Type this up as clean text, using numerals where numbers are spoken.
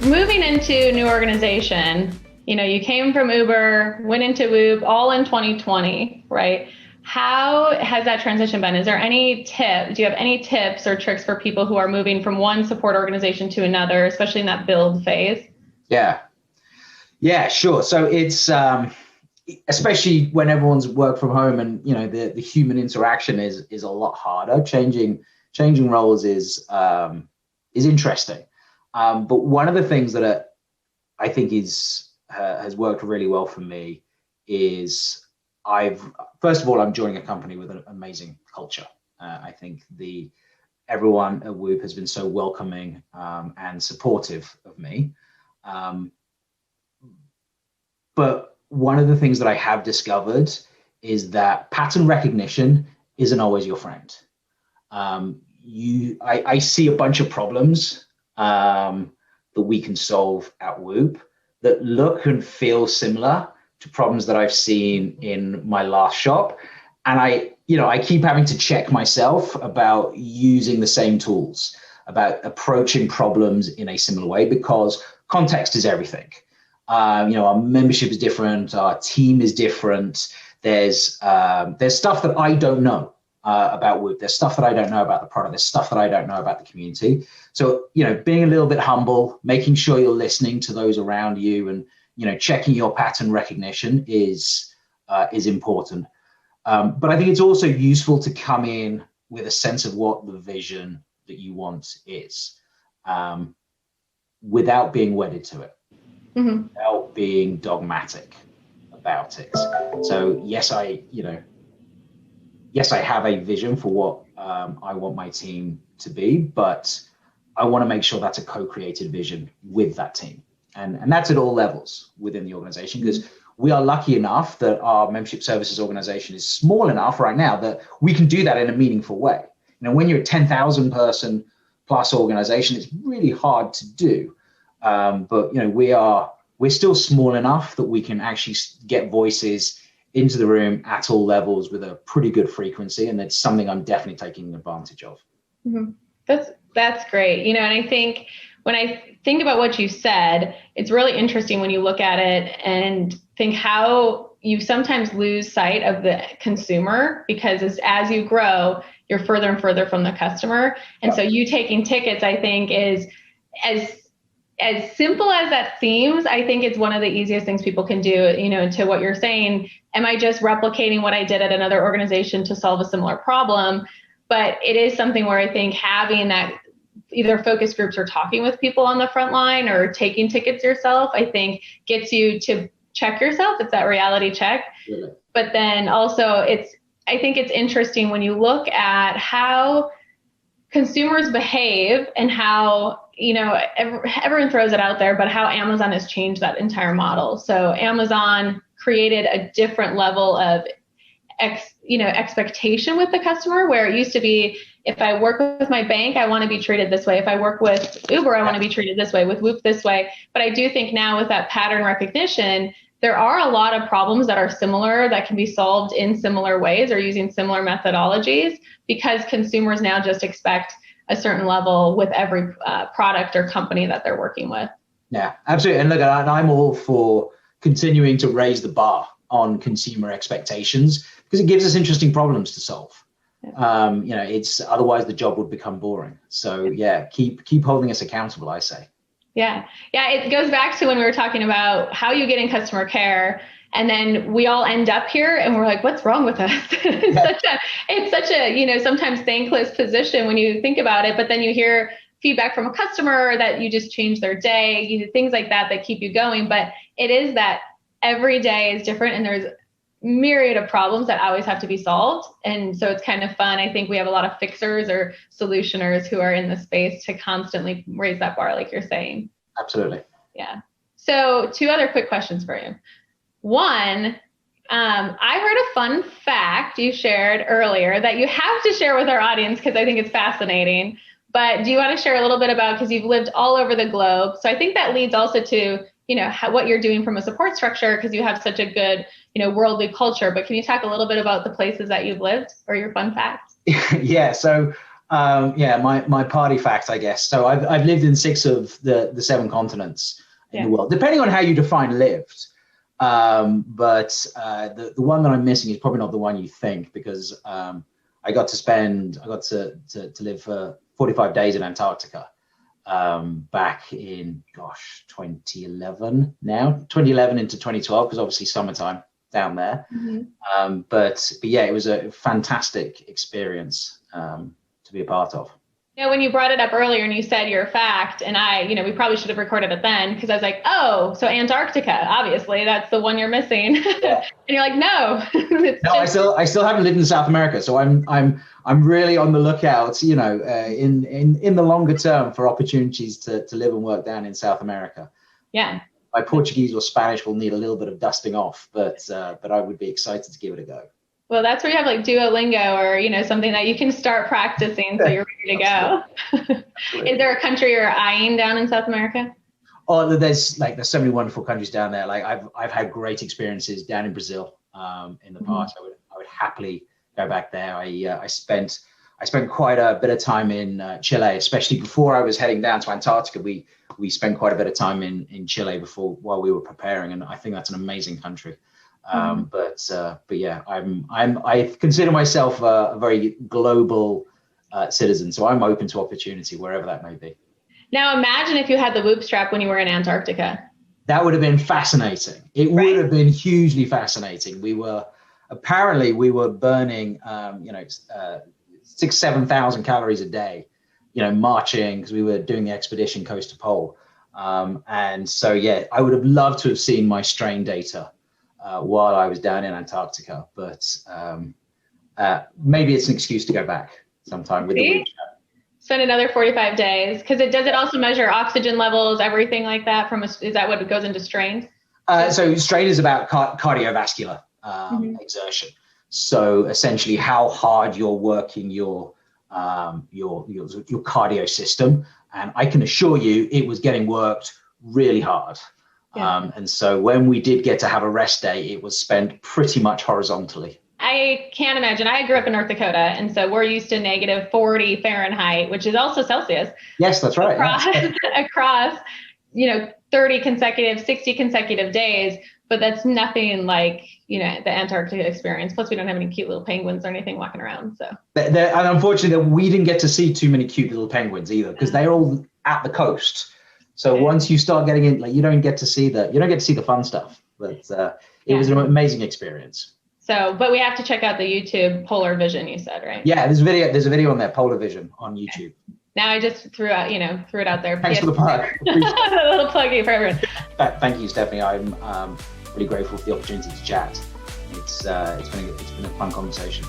moving into a new organization, you came from Uber, went into Whoop all in 2020, right? How has that transition been? Is there any tip? Do you have any tips or tricks for people who are moving from one support organization to another, especially in that build phase? Yeah, sure. So it's especially when everyone's work from home and the human interaction is a lot harder. Changing roles is interesting. But one of the things that I think has worked really well for me is first of all, I'm joining a company with an amazing culture. I think everyone at Whoop has been so welcoming and supportive of me. But one of the things that I have discovered is that pattern recognition isn't always your friend. I see a bunch of problems that we can solve at Whoop that look and feel similar to problems that I've seen in my last shop. And I keep having to check myself about using the same tools, about approaching problems in a similar way, because context is everything. Our membership is different, our team is different. There's stuff that I don't know about Whoop. There's stuff that I don't know about the product. There's stuff that I don't know about the community. So, being a little bit humble, making sure you're listening to those around you, and checking your pattern recognition is important. But I think it's also useful to come in with a sense of what the vision that you want is, without being wedded to it, without being dogmatic about it. So yes, I have a vision for what I want my team to be, but I want to make sure that's a co-created vision with that team. And that's at all levels within the organization, because we are lucky enough that our membership services organization is small enough right now that we can do that in a meaningful way. When you're a 10,000 person plus organization, it's really hard to do. But we're still small enough that we can actually get voices into the room at all levels with a pretty good frequency, and it's something I'm definitely taking advantage of. Mm-hmm. That's great. And I think when I think about what you said, it's really interesting when you look at it and think how you sometimes lose sight of the consumer, because as you grow, you're further and further from the customer. And so you taking tickets, I think, is as simple as that seems. I think it's one of the easiest things people can do, to what you're saying. Am I just replicating what I did at another organization to solve a similar problem? But it is something where I think having that, either focus groups or talking with people on the front line or taking tickets yourself, I think gets you to check yourself. It's that reality check. Yeah. But then also I think it's interesting when you look at how consumers behave and how, everyone throws it out there, but how Amazon has changed that entire model. So Amazon created a different level of expectation with the customer, where it used to be, if I work with my bank, I want to be treated this way. If I work with Uber, I want to be treated this way, with Whoop this way. But I do think now with that pattern recognition, there are a lot of problems that are similar that can be solved in similar ways or using similar methodologies, because consumers now just expect a certain level with every product or company that they're working with. Yeah, absolutely. And look, I'm all for continuing to raise the bar on consumer expectations, because it gives us interesting problems to solve. Yeah. It's otherwise the job would become boring. So yeah, keep holding us accountable, I say. Yeah. It goes back to when we were talking about how you get in customer care, and then we all end up here and we're like, what's wrong with us? It's such a sometimes thankless position when you think about it, but then you hear feedback from a customer that you just changed their day, things like that keep you going. But it is that every day is different, and there's myriad of problems that always have to be solved. And so it's kind of fun. I think we have a lot of fixers or solutioners who are in the space to constantly raise that bar, like you're saying. Absolutely. Yeah. So 2 other quick questions for you. One, I heard a fun fact you shared earlier that you have to share with our audience, because I think it's fascinating. But do you want to share a little bit about, because you've lived all over the globe. So I think that leads also to, what you're doing from a support structure, because you have such a good, worldly culture. But can you talk a little bit about the places that you've lived or your fun facts? Yeah. So Yeah, my party fact, I guess. So I've lived in 6 of the 7 continents in the world, depending on how you define lived. But the one that I'm missing is probably not the one you think, because I got to live for 45 days in Antarctica back in 2011 into 2012, because obviously summertime down there. Mm-hmm. But yeah, it was a fantastic experience to be a part of. Yeah, when you brought it up earlier and you said your fact, and we probably should have recorded it then, because I was like, oh, so Antarctica, obviously that's the one you're missing. Yeah. And you're like, no. No, I still haven't lived in South America, so I'm really on the lookout, in the longer term for opportunities to live and work down in South America. Yeah. My Portuguese or Spanish will need a little bit of dusting off, but I would be excited to give it a go. Well, that's where you have like Duolingo or, something that you can start practicing so you're ready to go. Is there a country you're eyeing down in South America? Oh, there's so many wonderful countries down there. Like I've had great experiences down in Brazil in the past. I would happily go back there. I spent quite a bit of time in Chile, especially before I was heading down to Antarctica. We spent quite a bit of time in Chile while we were preparing, and I think that's an amazing country. But yeah, I consider myself a very global citizen, so I'm open to opportunity wherever that may be. Now imagine if you had the whoop strap when you were in Antarctica. That would have been fascinating. It would have been hugely fascinating. We were burning 6,000-7,000 calories a day, marching, because we were doing the expedition coast to pole. And so yeah, I would have loved to have seen my strain data while I was down in Antarctica, but maybe it's an excuse to go back sometime with the wheat strap. Spend another 45 days, because does it also measure oxygen levels, everything like that? Is that what goes into strain? So strain is about cardiovascular exertion. So essentially, how hard you're working your cardio system, and I can assure you, it was getting worked really hard. Yeah. And so when we did get to have a rest day, it was spent pretty much horizontally. I can't imagine. I grew up in North Dakota, and so we're used to -40 Fahrenheit, which is also Celsius. Yes, that's right. Across 30 consecutive, 60 consecutive days. But that's nothing like, the Antarctica experience. Plus, we don't have any cute little penguins or anything walking around. So, and unfortunately, we didn't get to see too many cute little penguins either, because they're all at the coast. So once you start getting in, you don't get to see the fun stuff. But it was an amazing experience. So, but we have to check out the YouTube Polar Vision, you said, right? Yeah, there's a video on there, Polar Vision on YouTube. Okay. Now I just threw it out there. Thanks for the plug. A little pluggy for everyone. Thank you, Stephanie. I'm really grateful for the opportunity to chat. It's been a fun conversation.